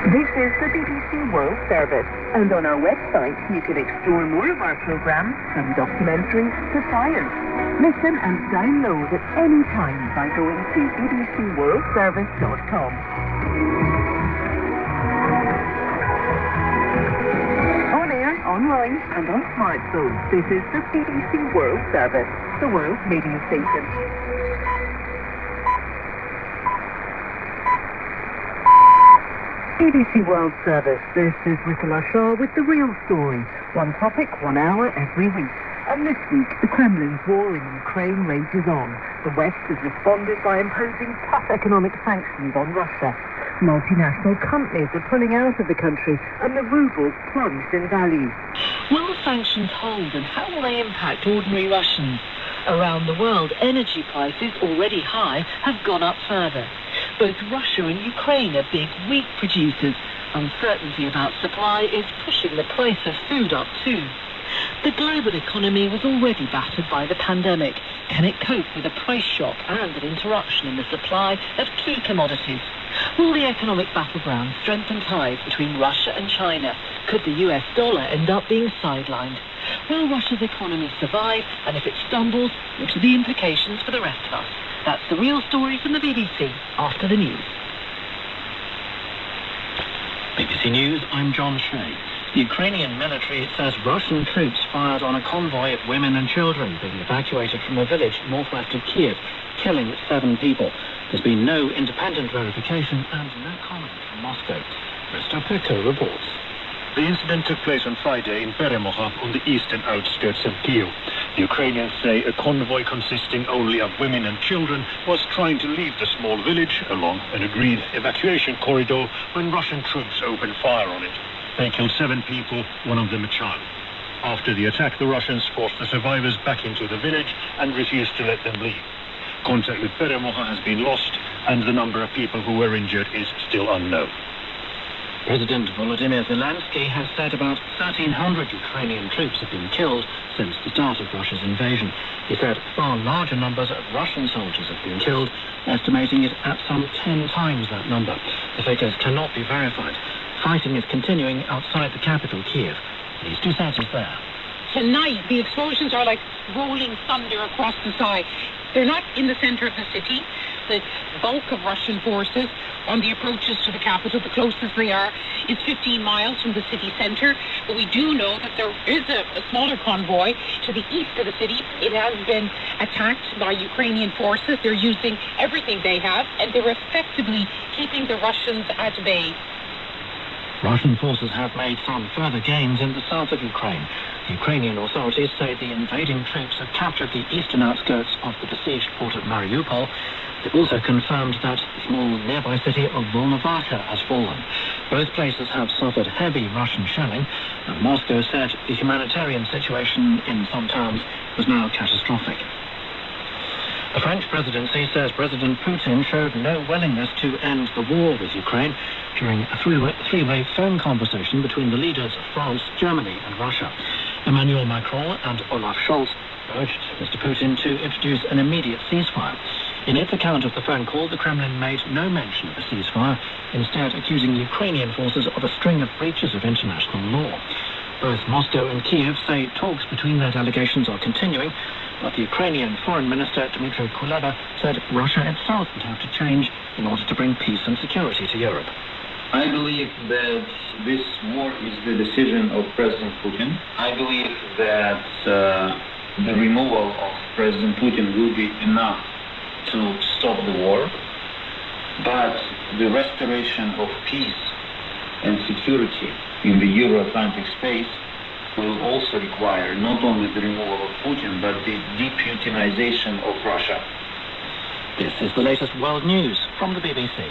This is the BBC World Service, and on our website you can explore more of our programmes, from documentaries to science. Listen and download at any time by going to bbcworldservice.com. On air, online and on smartphones, this is the BBC World Service, the world's media station. BBC World Service, this is Nicola Shaw with The Real Story. One topic, 1 hour every week. And this week, the Kremlin's war in Ukraine rages on. The West has responded by imposing tough economic sanctions on Russia. Multinational companies are pulling out of the country, and the ruble's plunged in value. Will the sanctions hold, and how will they impact ordinary Russians? Around the world, energy prices, already high, have gone up further. Both Russia and Ukraine are big wheat producers. Uncertainty about supply is pushing the price of food up too. The global economy was already battered by the pandemic. Can it cope with a price shock and an interruption in the supply of key commodities? Will the economic battleground strengthen ties between Russia and China? Could the US dollar end up being sidelined? Will Russia's economy survive? And if it stumbles, what are the implications for the rest of us? That's The Real Story from the BBC after the news. BBC News, I'm John Shea. The Ukrainian military says Russian troops fired on a convoy of women and children being evacuated from a village northwest of Kiev, killing 7 people. There's been no independent verification and no comment from Moscow. Christoph Peko reports. The incident took place on Friday in Peremoha on the eastern outskirts of Kyiv. The Ukrainians say a convoy consisting only of women and children was trying to leave the small village along an agreed evacuation corridor when Russian troops opened fire on it. They killed 7 people, one of them a child. After the attack, the Russians forced the survivors back into the village and refused to let them leave. Contact with Peremoha has been lost, and the number of people who were injured is still unknown. President Volodymyr Zelensky has said about 1,300 Ukrainian troops have been killed since the start of Russia's invasion. He said far larger numbers of Russian soldiers have been killed, estimating it at some 10 times that number. The figures cannot be verified. Fighting is continuing outside the capital, Kiev. These two senators there. Tonight, the explosions are like rolling thunder across the sky. They're not in the center of the city. The bulk of Russian forces on the approaches to the capital, the closest they are, is 15 miles from the city center. But we do know that there is a smaller convoy to the east of the city. It has been attacked by Ukrainian forces. They're using everything they have, and they're effectively keeping the Russians at bay. Russian forces have made some further gains in the south of Ukraine. The Ukrainian authorities say the invading troops have captured the eastern outskirts of the besieged port of Mariupol. They've also confirmed that the small nearby city of Volnovakha has fallen. Both places have suffered heavy Russian shelling, and Moscow said the humanitarian situation in some towns was now catastrophic. The French presidency says President Putin showed no willingness to end the war with Ukraine during a three-way phone conversation between the leaders of France, Germany and Russia. Emmanuel Macron and Olaf Scholz urged Mr. Putin to introduce an immediate ceasefire. In its account of the phone call, the Kremlin made no mention of a ceasefire, instead accusing Ukrainian forces of a string of breaches of international law. Both Moscow and Kiev say talks between their delegations are continuing, but the Ukrainian Foreign Minister Dmytro Kuleba said Russia itself would have to change in order to bring peace and security to Europe. I believe that this war is the decision of President Putin. I believe that the removal of President Putin will be enough to stop the war, but the restoration of peace and security in the Euro-Atlantic space will also require not only the removal of Putin, but the deputinization of Russia. This is the latest world news from the BBC.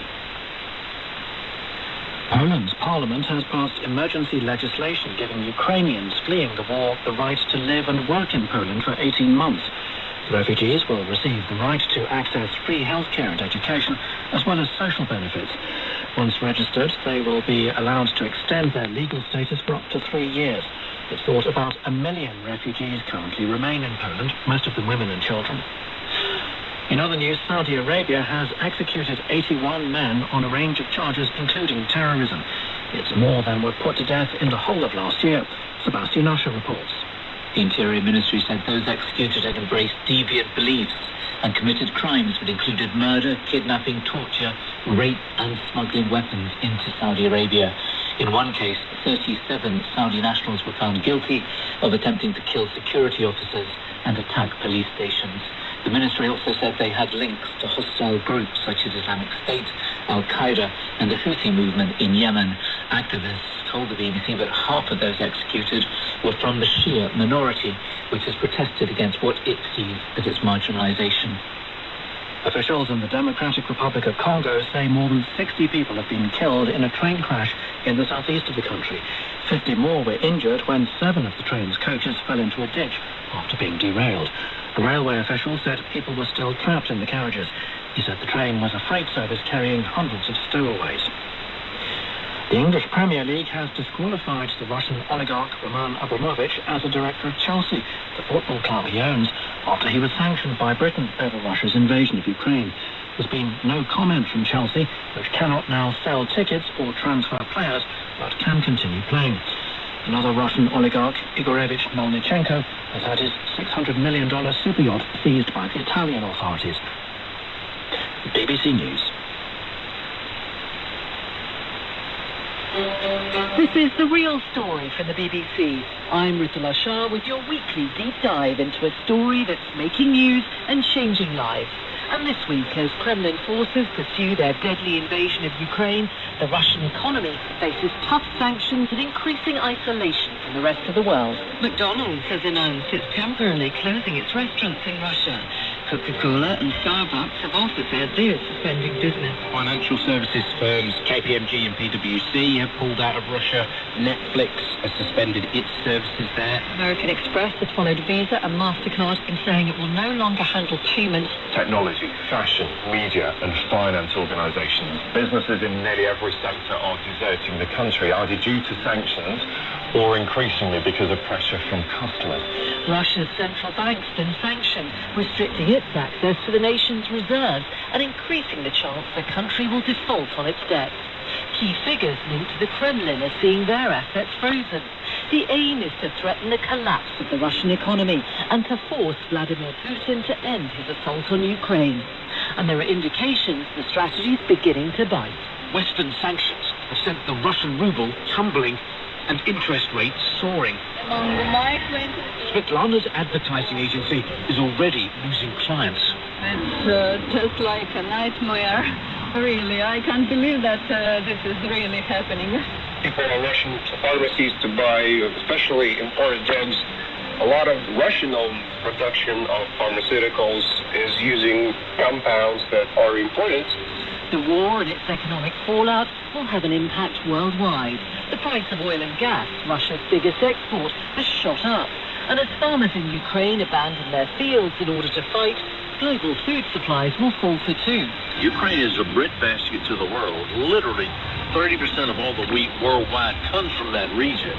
Poland's parliament has passed emergency legislation giving Ukrainians fleeing the war the right to live and work in Poland for 18 months. The refugees will receive the right to access free healthcare and education, as well as social benefits. Once registered, they will be allowed to extend their legal status for up to 3 years. It's thought about 1 million refugees currently remain in Poland, most of them women and children. In other news, Saudi Arabia has executed 81 men on a range of charges, including terrorism. It's more than were put to death in the whole of last year, Sebastian Usher reports. The Interior Ministry said those executed had embraced deviant beliefs and committed crimes that included murder, kidnapping, torture, rape and smuggling weapons into Saudi Arabia. In one case, 37 Saudi nationals were found guilty of attempting to kill security officers and attack police stations. The ministry also said they had links to hostile groups such as Islamic State, Al-Qaeda and the Houthi movement in Yemen. Activists told the BBC that half of those executed were from the Shia minority, which has protested against what it sees as its marginalization. Officials in the Democratic Republic of Congo say more than 60 people have been killed in a train crash in the southeast of the country. 50 more were injured when 7 of the train's coaches fell into a ditch after being derailed. A railway official said people were still trapped in the carriages. He said the train was a freight service carrying hundreds of stowaways. The English Premier League has disqualified the Russian oligarch Roman Abramovich as a director of Chelsea, the football club he owns, after he was sanctioned by Britain over Russia's invasion of Ukraine. There's been no comment from Chelsea, which cannot now sell tickets or transfer players, but can continue playing. Another Russian oligarch, Igorevich Melnichenko, has had his $600 million super yacht seized by the Italian authorities. BBC News. This is The Real Story from the BBC. I'm Ritula Shah with your weekly deep dive into a story that's making news and changing lives. And this week, as Kremlin forces pursue their deadly invasion of Ukraine, the Russian economy faces tough sanctions and increasing isolation from the rest of the world. McDonald's has announced it's temporarily closing its restaurants in Russia. Coca-Cola and Starbucks have also said they're suspending business. Financial services firms KPMG and PwC have pulled out of Russia. Netflix has suspended its services there. American Express has followed Visa and MasterCard in saying it will no longer handle payments. Technology, fashion, media and finance organisations. Businesses in nearly every sector are deserting the country, either due to sanctions or increasingly because of pressure from customers. Russia's central bank's been sanctioned, restricting its access to the nation's reserves and increasing the chance the country will default on its debts. Key figures linked to the Kremlin are seeing their assets frozen. The aim is to threaten the collapse of the Russian economy and to force Vladimir Putin to end his assault on Ukraine. And there are indications the strategy is beginning to bite. Western sanctions have sent the Russian ruble tumbling and interest rates soaring. Among the migrants, Svetlana's advertising agency is already losing clients. it's just like a nightmare. Really, I can't believe that this is really happening. People are rushing to pharmacies to buy especially imported drugs. A lot of Russian-owned production of pharmaceuticals is using compounds that are imported. The war and its economic fallout will have an impact worldwide. The price of oil and gas, Russia's biggest export, has shot up. And as farmers in Ukraine abandon their fields in order to fight, global food supplies will falter too. Ukraine is a breadbasket to the world. Literally, 30% of all the wheat worldwide comes from that region.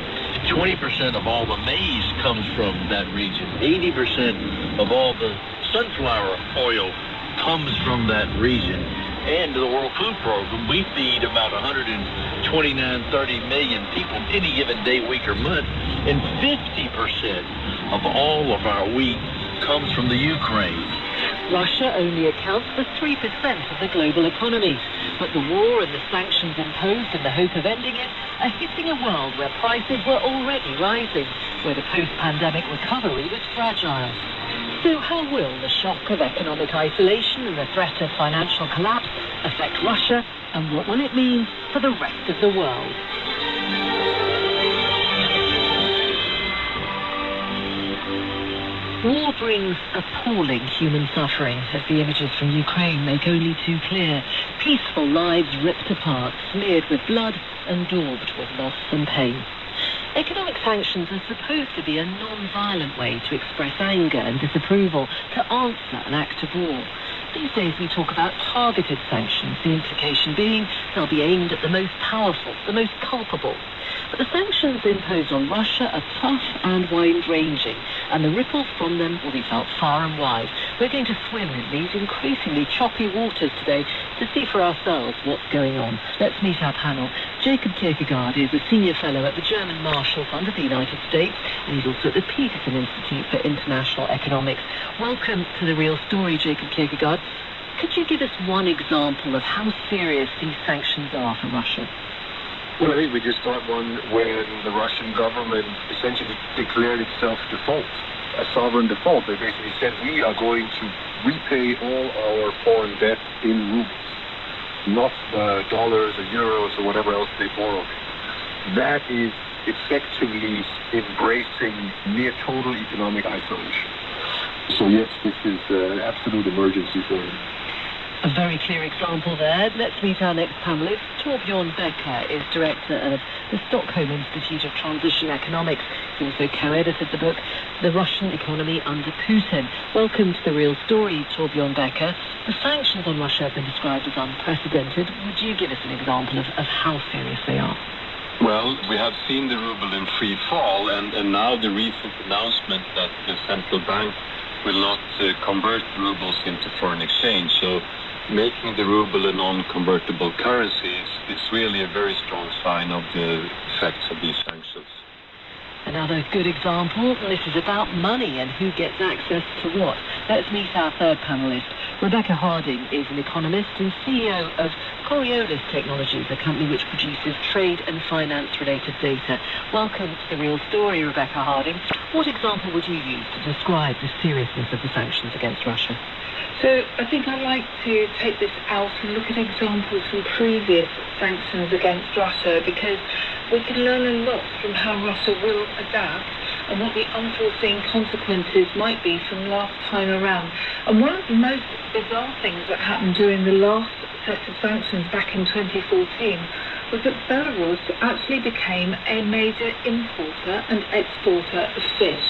20% of all the maize comes from that region. 80% of all the sunflower oil comes from that region. And the World Food Program, we feed about 30 million people any given day, week, or month. And 50% of all of our wheat comes from the Ukraine. Russia only accounts for 3% of the global economy. But the war and the sanctions imposed in the hope of ending it are hitting a world where prices were already rising, where the post-pandemic recovery was fragile. So how will the shock of economic isolation and the threat of financial collapse affect Russia, and what will it mean for the rest of the world? War brings appalling human suffering, as the images from Ukraine make only too clear. Peaceful lives ripped apart, smeared with blood and daubed with loss and pain. Economic sanctions are supposed to be a non-violent way to express anger and disapproval, to answer an act of war. These days we talk about targeted sanctions, the implication being they'll be aimed at the most powerful, the most culpable. But the sanctions imposed on Russia are tough and wide-ranging, and the ripples from them will be felt far and wide. We're going to swim in these increasingly choppy waters today to see for ourselves what's going on. Let's meet our panel. Jacob Kierkegaard is a senior fellow at the German Marshall Fund of the United States, and he's also at the Peterson Institute for International Economics. Welcome to The Real Story, Jacob Kierkegaard. Could you give us one example of how serious these sanctions are for Russia? Well, I think we just got one when the Russian government essentially declared itself default, a sovereign default. They basically said, we are going to repay all our foreign debt in rubles, not dollars or euros or whatever else they borrowed. That is effectively embracing near total economic isolation. So yes, this is an absolute emergency for them. A very clear example there. Let's meet our next panellist. Torbjörn Becker is director of the Stockholm Institute of Transition Economics. He also co-edited the book, The Russian Economy Under Putin. Welcome to The Real Story, Torbjörn Becker. The sanctions on Russia have been described as unprecedented. Would you give us an example of how serious they are? Well, we have seen the ruble in free fall, and now the recent announcement that the central bank will not convert rubles into foreign exchange. So making the ruble a non-convertible currency is really a very strong sign of the effects of these sanctions. Another good example, this is about money and who gets access to what. Let's meet our third panellist. Rebecca Harding is an economist and CEO of Coriolis Technologies, a company which produces trade and finance-related data. Welcome to The Real Story, Rebecca Harding. What example would you use to describe the seriousness of the sanctions against Russia? So I think I'd like to take this out and look at examples from previous sanctions against Russia, because we can learn a lot from how Russia will adapt and what the unforeseen consequences might be from last time around. And one of the most bizarre things that happened during the last set of sanctions back in 2014 was that Belarus actually became a major importer and exporter of fish.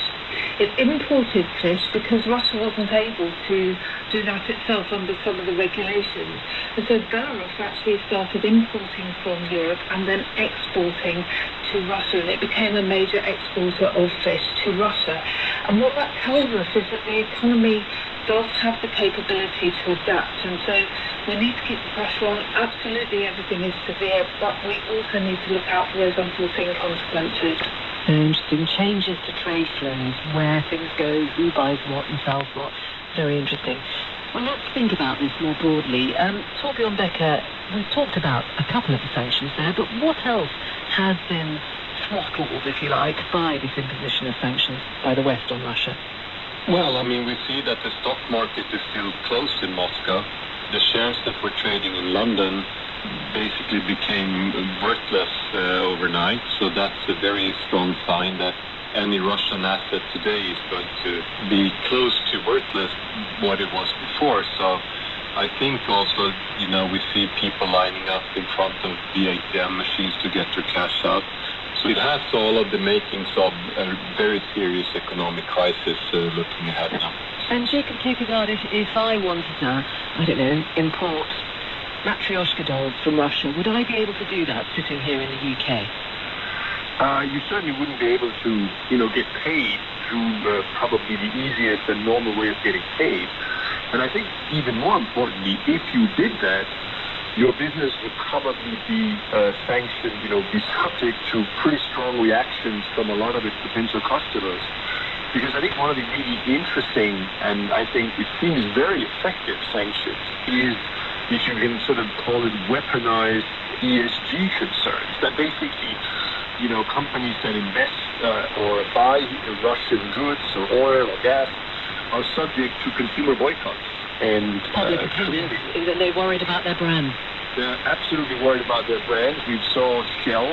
It imported fish because Russia wasn't able to do that itself under some of the regulations. And so Belarus actually started importing from Europe and then exporting to Russia, and it became a major exporter of fish to Russia. And what that tells us is that the economy does have the capability to adapt, and so we need to keep the pressure on. Absolutely everything is severe, but we also need to look out for those unforeseen consequences. Very interesting. Changes to trade flows, where things go, who buys what and sells what. Very interesting. Well, let's think about this more broadly. Torbjörn Becker, we've talked about a couple of the sanctions there, but what else has been throttled, if you like, by this imposition of sanctions by the West on Russia? Well, I mean, we see that the stock market is still closed in Moscow. The shares that were trading in London basically became worthless overnight, so that's a very strong sign that any Russian asset today is going to be close to worthless what it was before. So I think also, we see people lining up in front of the ATM machines to get their cash out. So it has all of the makings of a very serious economic crisis looking ahead now. And Jacob Kierkegaard, if I wanted to, import Matryoshka dolls from Russia, would I be able to do that sitting here in the UK? You certainly wouldn't be able to, get paid through probably the easiest and normal way of getting paid. And I think even more importantly, if you did that, your business would probably be sanctioned, be subject to pretty strong reactions from a lot of its potential customers. Because I think one of the really interesting, and I think it seems very effective sanctions, is if you can sort of call it weaponized ESG concerns, that basically, companies that invest or buy Russian goods or oil or gas are subject to consumer boycotts. And public opinion, they're worried about their brand. They're absolutely worried about their brands. We saw Shell,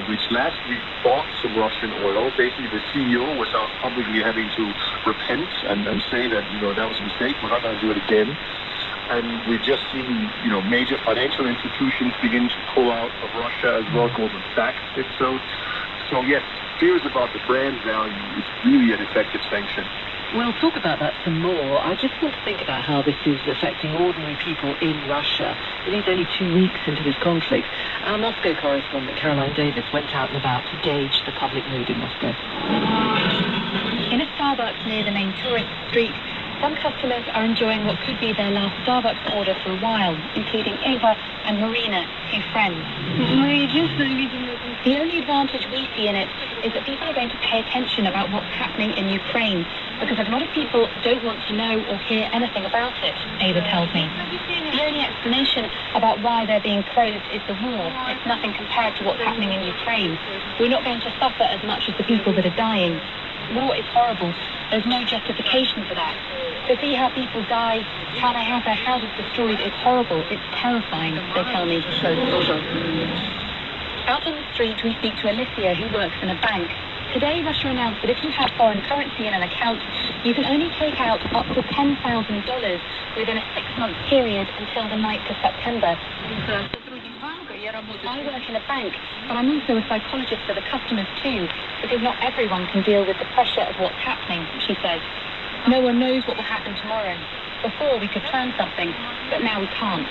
which last week bought some Russian oil. Basically, the CEO was out publicly having to repent and say that, that was a mistake. We're not going to do it again. And we've just seen, major financial institutions begin to pull out of Russia as well. Goldman Sachs did so. So yes, fears about the brand value is really an effective sanction. We'll talk about that some more. I just want to think about how this is affecting ordinary people in Russia. It is only 2 weeks into this conflict. Our Moscow correspondent, Caroline Davis, went out and about to gauge the public mood in Moscow. In a Starbucks near the main tourist street, some customers are enjoying what could be their last Starbucks order for a while, including Eva and Marina, two friends. Мы The only advantage we see in it is that people are going to pay attention about what's happening in Ukraine, because a lot of people don't want to know or hear anything about it, Ava tells me. The only explanation about why they're being closed is the war. It's nothing compared to what's happening in Ukraine. We're not going to suffer as much as the people that are dying. War is horrible. There's no justification for that. To see how people die, how they have their houses destroyed, is horrible. It's terrifying, they tell me. Out on the street, we speak to Alicia, who works in a bank. Today, Russia announced that if you have foreign currency in an account, you can only take out up to $10,000 within a 6-month period until the 9th of September. I work in a bank, but I'm also a psychologist for the customers too, because not everyone can deal with the pressure of what's happening, she says. No one knows what will happen tomorrow. Before, we could plan something, but now we can't.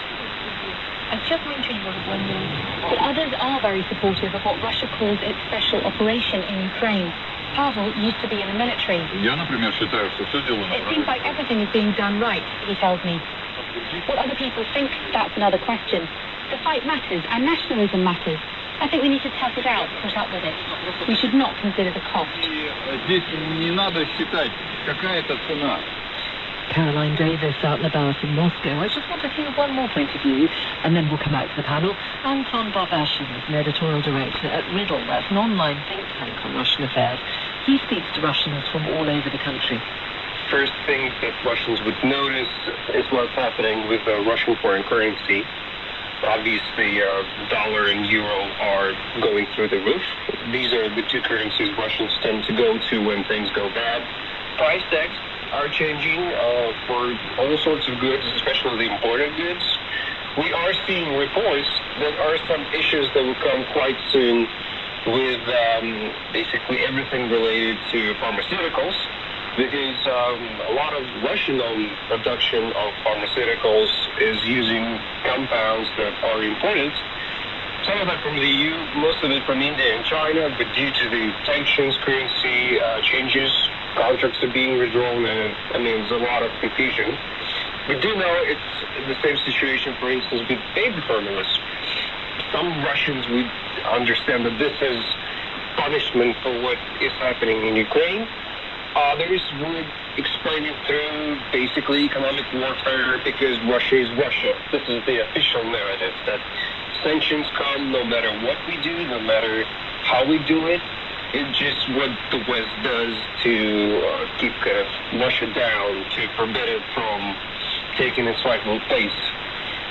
But others are very supportive of what Russia calls its special operation in Ukraine. Pavel used to be in the military. It seems like everything is being done right, he tells me. What other people think, that's another question. The fight matters, and nationalism matters. I think we need to tough it out, put up with it. We should not consider the cost. Caroline Davis out and about in Moscow. I just want to hear one more point of view, and then we'll come back to the panel. Anton Barbashin is an editorial director at Riddle. That's an online think tank on Russian affairs. He speaks to Russians from all over the country. First thing that Russians would notice is what's happening with the Russian foreign currency. Obviously, dollar and euro are going through the roof. These are the two currencies Russians tend to go to when things go bad. Price tags are changing for all sorts of goods, especially the imported goods. We are seeing reports that are some issues that will come quite soon with basically everything related to pharmaceuticals, because a lot of Russian-owned production of pharmaceuticals is using compounds that are imported. Some of that from the EU, most of it from India and China, but due to the sanctions, currency changes, contracts are being withdrawn, and there's a lot of confusion. We do know it's the same situation, for instance, with baby formulas. Some Russians would understand that this is punishment for what is happening in Ukraine. Others would explain it through basically economic warfare, because Russia is Russia. This is the official narrative, that sanctions come no matter what we do, no matter how we do it. It's just what the West does to keep kind of Russia down, to prevent it from taking its rightful place.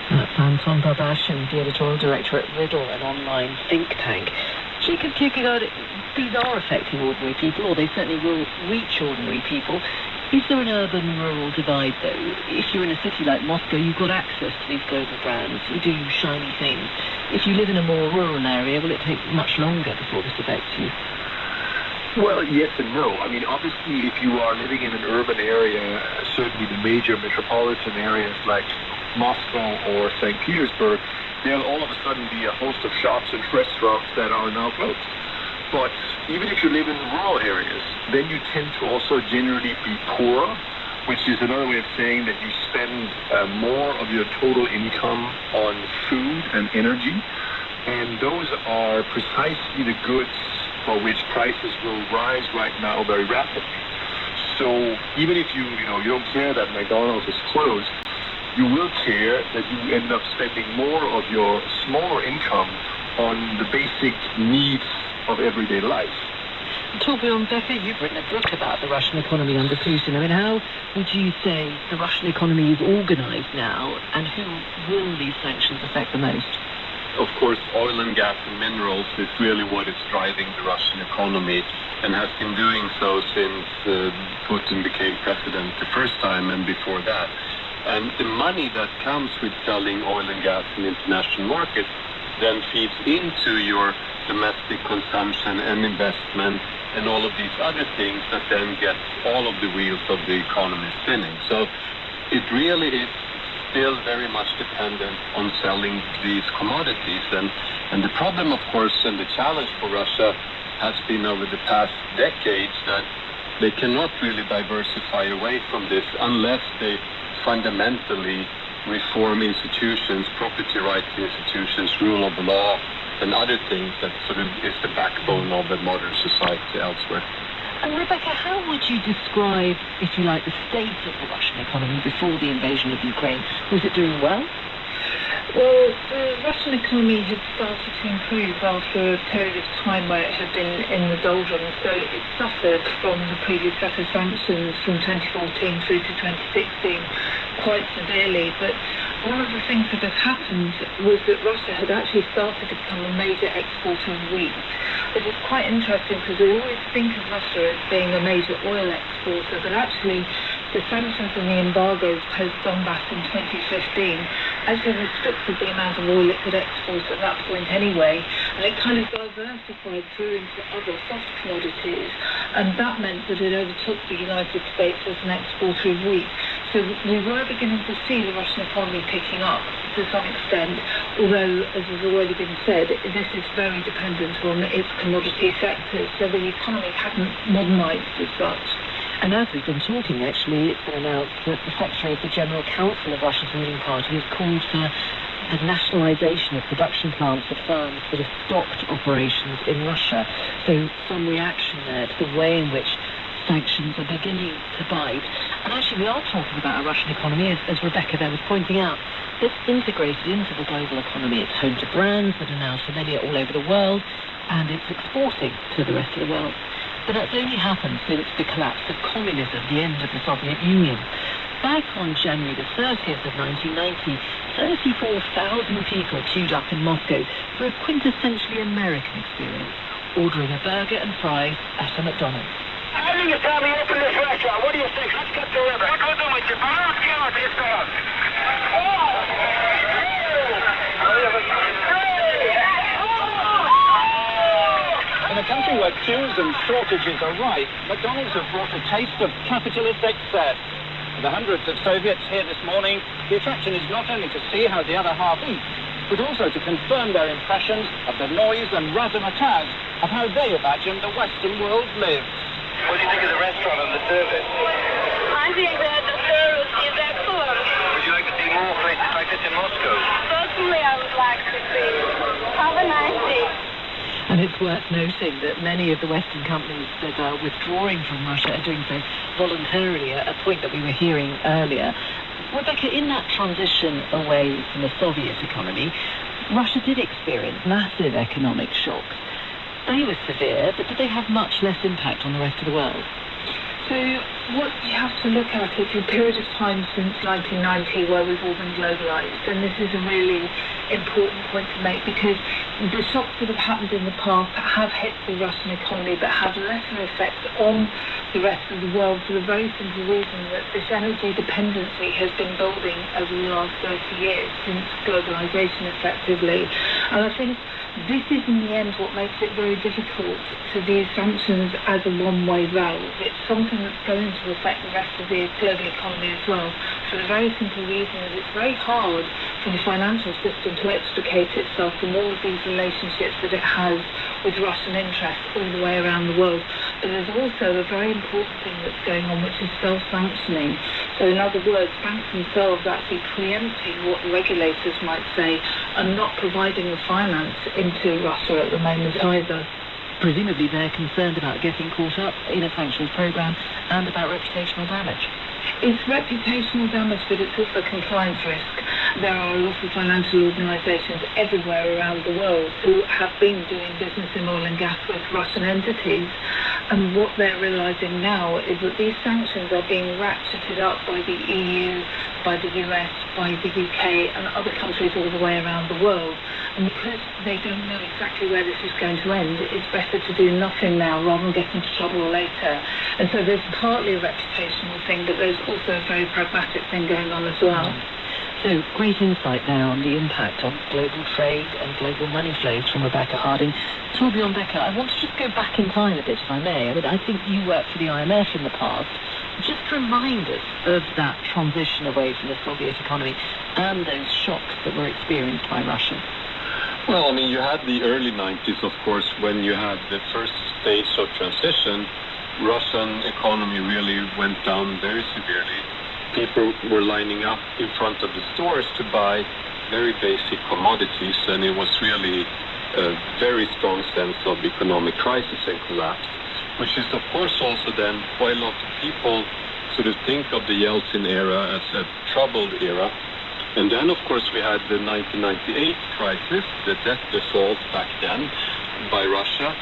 Anton Barbashin, the editorial director at Riddle, an online think tank. Jacob Kierkegaard, these are affecting ordinary people, or they certainly will reach ordinary people. Is there an urban-rural divide, though? If you're in a city like Moscow, you've got access to these global brands. You do shiny things. If you live in a more rural area, will it take much longer before this affects you? Well, yes and no. I mean, obviously, if you are living in an urban area, certainly the major metropolitan areas like Moscow or St. Petersburg, there'll all of a sudden be a host of shops and restaurants that are now closed. But even if you live in rural areas, then you tend to also generally be poorer, which is another way of saying that you spend more of your total income on food and energy. And those are precisely the goods for which prices will rise right now very rapidly. So even if you don't care that McDonald's is closed, you will care that you end up spending more of your smaller income on the basic needs of everyday life. Torbjörn Becker, you've written a book about the Russian economy under Putin. I mean, how would you say the Russian economy is organized now, and who will these sanctions affect the most? Of course, oil and gas and minerals is really what is driving the Russian economy, and has been doing so since Putin became president the first time and before that. And the money that comes with selling oil and gas in international markets then feeds into your domestic consumption and investment and all of these other things that then get all of the wheels of the economy spinning. So it really is still very much dependent on selling these commodities. And the problem, of course, and the challenge for Russia has been over the past decades that they cannot really diversify away from this unless they fundamentally reform institutions, property rights institutions, rule of law, and other things that sort of is the backbone of the modern society elsewhere. And Rebecca, how would you describe, if you like, the state of the Russian economy before the invasion of Ukraine? Was it doing well? Well, the Russian economy had started to improve after a period of time where it had been in the doldrums. So it suffered from the previous set of sanctions from 2014 through to 2016 quite severely. But one of the things that had happened was that Russia had actually started to become a major exporter of wheat. It is quite interesting because we always think of Russia as being a major oil exporter, but actually the sanctions and the embargoes post-Donbass in 2015 actually restricted the amount of oil it could export at that point anyway, and it kind of diversified through into other soft commodities, and that meant that it overtook the United States as an exporter of wheat. So we were beginning to see the Russian economy picking up to some extent, although, as has already been said, this is very dependent on its commodity sectors, so the economy hadn't modernised as such. And as we've been talking, actually, it's been announced that the Secretary of the General Council of Russia's ruling party has called for the nationalisation of production plants of firms that have stopped operations in Russia. So some reaction there to the way in which sanctions are beginning to bite. And actually, we are talking about a Russian economy, as Rebecca there was pointing out, that's integrated into the global economy. It's home to brands that are now familiar all over the world, and it's exporting to the rest of the world. But that's only happened since the collapse of communism, the end of the Soviet Union. Back on January the 30th of 1990, 34,000 people queued up in Moscow for a quintessentially American experience, ordering a burger and fries at a McDonald's. I think it's time we open this restaurant. What do you think? Let's get to the river. Как вы думаете, пора сделать ресторан? In a country where queues and shortages are rife, McDonald's have brought a taste of capitalist excess. For the hundreds of Soviets here this morning, the attraction is not only to see how the other half eats, but also to confirm their impressions of the noise and razzmatazz of how they imagine the Western world lives. What do you think of the restaurant and the service? I think that the service is excellent. Would you like to see more places like this in Moscow? Certainly I would like to see. Have a nice day. And it's worth noting that many of the Western companies that are withdrawing from Russia are doing so voluntarily, a point that we were hearing earlier. Rebecca, in that transition away from the Soviet economy, Russia did experience massive economic shocks. They were severe, but did they have much less impact on the rest of the world? So what you have to look at is a period of time since 1990 where we've all been globalised, and this is a really important point to make because the shocks that have happened in the past have hit the Russian economy but have lesser effect on the rest of the world for the very simple reason that this energy dependency has been building over the last 30 years since globalisation effectively. And I think this is in the end what makes it very difficult to view sanctions as a one-way valve. It's something that's going to affect the rest of the global economy as well, for the very simple reason that it's very hard for the financial system to extricate itself from all of these relationships that it has with Russian interests all the way around the world. But there's also a very important thing that's going on, which is self-sanctioning. So in other words, banks themselves actually preempting what the regulators might say and not providing the finance into Russia at the moment either. Presumably they're concerned about getting caught up in a sanctions program and about reputational damage. It's reputational damage, but it's also compliance risk. There are a lot of financial organisations everywhere around the world who have been doing business in oil and gas with Russian entities, and what they're realising now is that these sanctions are being ratcheted up by the EU, by the US, by the UK and other countries all the way around the world. And because they don't know exactly where this is going to end, it's better to do nothing now rather than get into trouble later. And so there's partly a reputational thing, but there's also a very pragmatic thing going on as well. So, great insight there on the impact on global trade and global money flows from Rebecca Harding. Torbjörn Becker, I want to just go back in time a bit, if I may. I mean, I think you worked for the IMF in the past. Just remind us of that transition away from the Soviet economy and those shocks that were experienced by Russia. Well, I mean, you had the early 90s, of course, when you had the first stage of transition. Russian economy really went down very severely. People were lining up in front of the stores to buy very basic commodities, and it was really a very strong sense of economic crisis and collapse, which is of course also then why a lot of people sort of think of the Yeltsin era as a troubled era. And then of course we had the 1998 crisis, the debt default back then by Russia.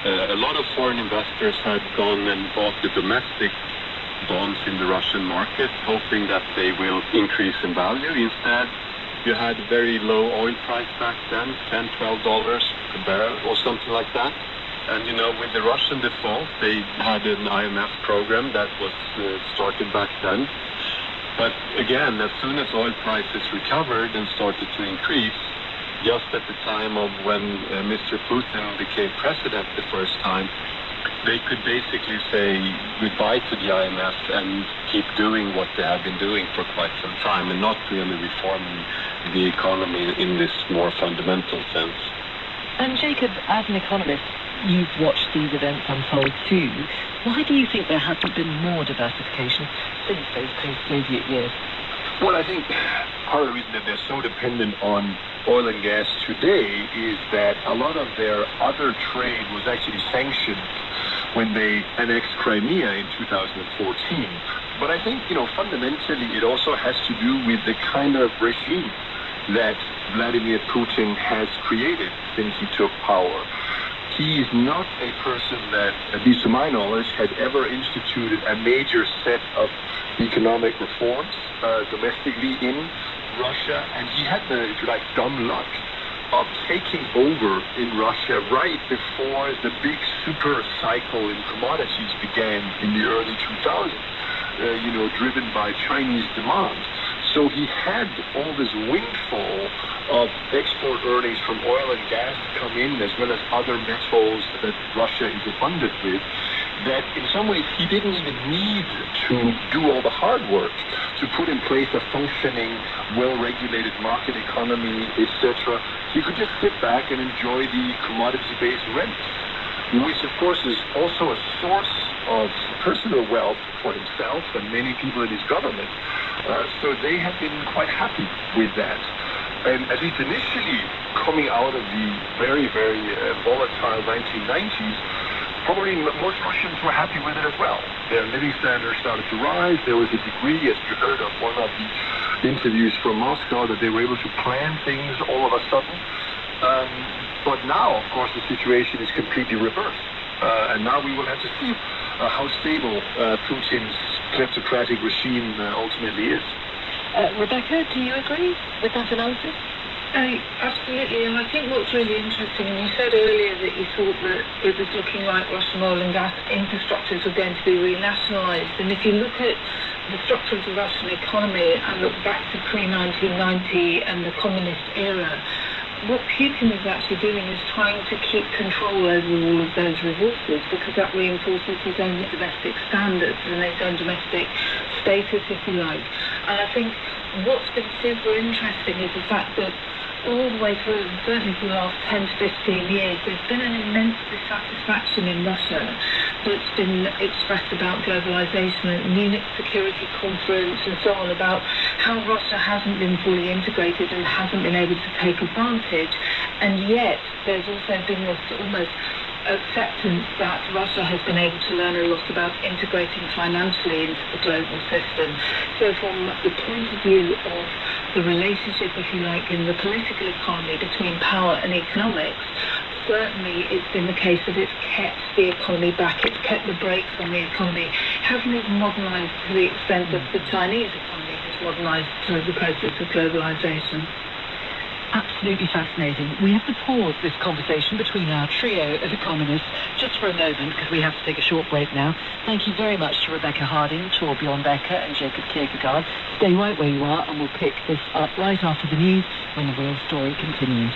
A lot of foreign investors had gone and bought the domestic bonds in the Russian market, hoping that they will increase in value. Instead, you had very low oil price back then, $10, $12 per barrel or something like that. And, you know, with the Russian default, they had an IMF program that was started back then. But again, as soon as oil prices recovered and started to increase, just at the time of when Mr. Putin became president the first time, they could basically say goodbye to the IMF and keep doing what they have been doing for quite some time and not really reforming the economy in this more fundamental sense. And Jacob, as an economist, you've watched these events unfold too. Why do you think there hasn't been more diversification since those post-Soviet years? Well, I think part of the reason that they're so dependent on oil and gas today is that a lot of their other trade was actually sanctioned when they annexed Crimea in 2014. But I think, fundamentally it also has to do with the kind of regime that Vladimir Putin has created since he took power. He is not a person that, at least to my knowledge, had ever instituted a major set of economic reforms domestically in Russia, and he had the, if you like, dumb luck of taking over in Russia right before the big super cycle in commodities began in the early 2000s, driven by Chinese demand. So he had all this windfall of export earnings from oil and gas come in, as well as other metals that Russia is abundant with, that in some ways he didn't even need to do all the hard work to put in place a functioning, well-regulated market economy, etc. He could just sit back and enjoy the commodity-based rents, which of course is also a source of personal wealth for himself and many people in his government. So they have been quite happy with that. And at least initially, coming out of the very, very volatile 1990s, probably most Russians were happy with it as well. Their living standards started to rise. There was a degree, as you heard of one of the interviews from Moscow, that they were able to plan things all of a sudden. But now, of course, the situation is completely reversed. And now we will have to see how stable Putin's kleptocratic regime ultimately is. Rebecca, do you agree with that analysis? Absolutely, and I think what's really interesting, and you said earlier that you thought that it was looking like Russian oil and gas infrastructures were going to be renationalised, and if you look at the structure of the Russian economy and look back to pre-1990 and the communist era, what Putin is actually doing is trying to keep control over all of those resources, because that reinforces his own domestic standards and his own domestic status, if you like. And I think what's been super interesting is the fact that all the way through, certainly for the last 10 to 15 years, there's been an immense dissatisfaction in Russia that's been expressed about globalization at Munich Security Conference and so on, about how Russia hasn't been fully integrated and hasn't been able to take advantage. And yet there's also been this almost acceptance that Russia has been able to learn a lot about integrating financially into the global system. So from the point of view of the relationship, if you like, in the political economy between power and economics, certainly it's been the case that it's kept the economy back, it's kept the brakes on the economy. Hasn't it modernised to the extent that the Chinese economy has modernised through the process of globalisation? Absolutely fascinating. We have to pause this conversation between our trio of economists just for a moment, because we have to take a short break now. Thank you very much to Rebecca Harding, Torbjorn Becker and Jacob Kierkegaard. Stay right where you are and we'll pick this up right after the news when the real story continues.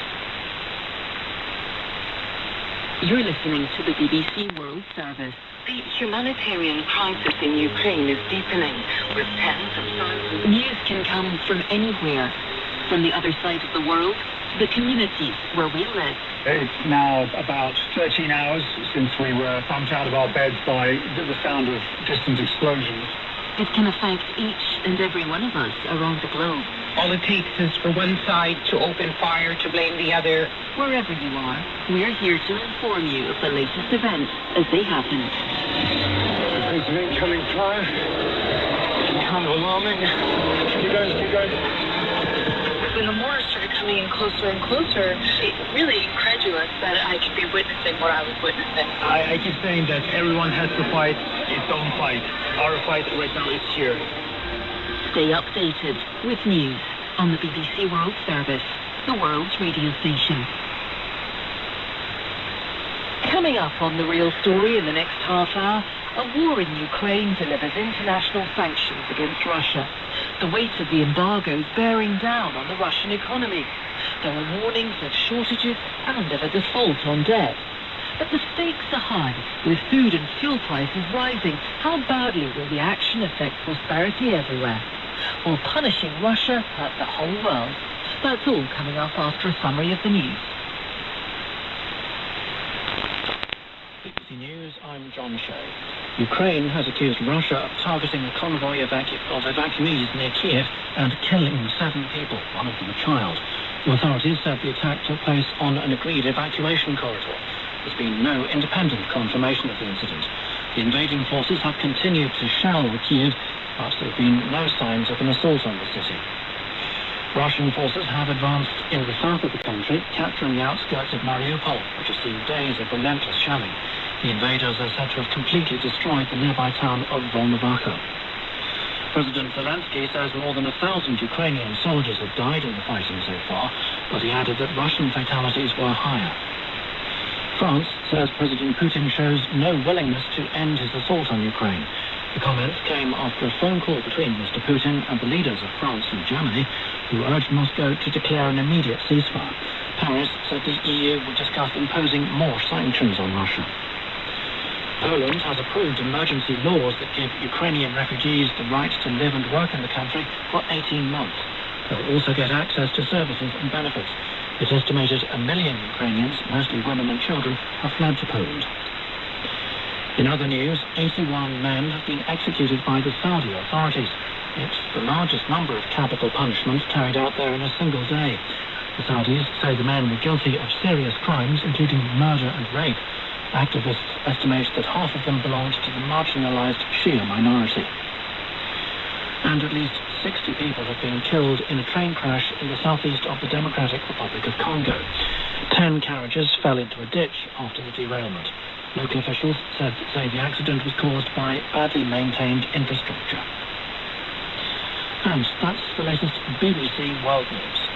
You're listening to the BBC World Service. The humanitarian crisis in Ukraine is deepening, with tens of thousands. News can come from anywhere, from the other side of the world to the communities where we live. It's now about 13 hours since we were thumped out of our beds by the sound of distant explosions. It can affect each and every one of us around the globe. All it takes is for one side to open fire to blame the other. Wherever you are, we're here to inform you of the latest events as they happen. There's an incoming fire. Kind of alarming. Keep going. The more started coming in closer and closer, it's really incredulous that I could be witnessing what I was witnessing. I keep saying that everyone has to fight its own fight. Our fight right now is here. Stay updated with news on the BBC World Service, the world's radio station. Coming up on The Real Story in the next half hour, a war in Ukraine delivers international sanctions against Russia. The weight of the embargo is bearing down on the Russian economy. There are warnings of shortages and of a default on debt. But the stakes are high, with food and fuel prices rising. How badly will the action affect prosperity everywhere? Will punishing Russia hurt the whole world? That's all coming up after a summary of the news. BBC News, I'm John Shea. Ukraine has accused Russia of targeting a convoy of evacuees near Kiev and killing 7 people, one of them a child. The authorities said the attack took place on an agreed evacuation corridor. There's been no independent confirmation of the incident. The invading forces have continued to shell Kiev, but there have been no signs of an assault on the city. Russian forces have advanced in the south of the country, capturing the outskirts of Mariupol, which has seen days of relentless shelling. The invaders are said to have completely destroyed the nearby town of Volnovakha. President Zelensky says more than 1,000 Ukrainian soldiers have died in the fighting so far, but he added that Russian fatalities were higher. France says President Putin shows no willingness to end his assault on Ukraine. The comments came after a phone call between Mr. Putin and the leaders of France and Germany, who urged Moscow to declare an immediate ceasefire. Paris said the EU would discuss imposing more sanctions on Russia. Poland has approved emergency laws that give Ukrainian refugees the right to live and work in the country for 18 months. They'll also get access to services and benefits. It's estimated 1 million Ukrainians, mostly women and children, have fled to Poland. In other news, 81 men have been executed by the Saudi authorities. It's the largest number of capital punishments carried out there in a single day. The Saudis say the men were guilty of serious crimes, including murder and rape. Activists estimate that half of them belonged to the marginalized Shia minority. And at least 60 people have been killed in a train crash in the southeast of the Democratic Republic of Congo. 10 carriages fell into a ditch after the derailment. Local officials say the accident was caused by badly maintained infrastructure. And that's the latest BBC World News.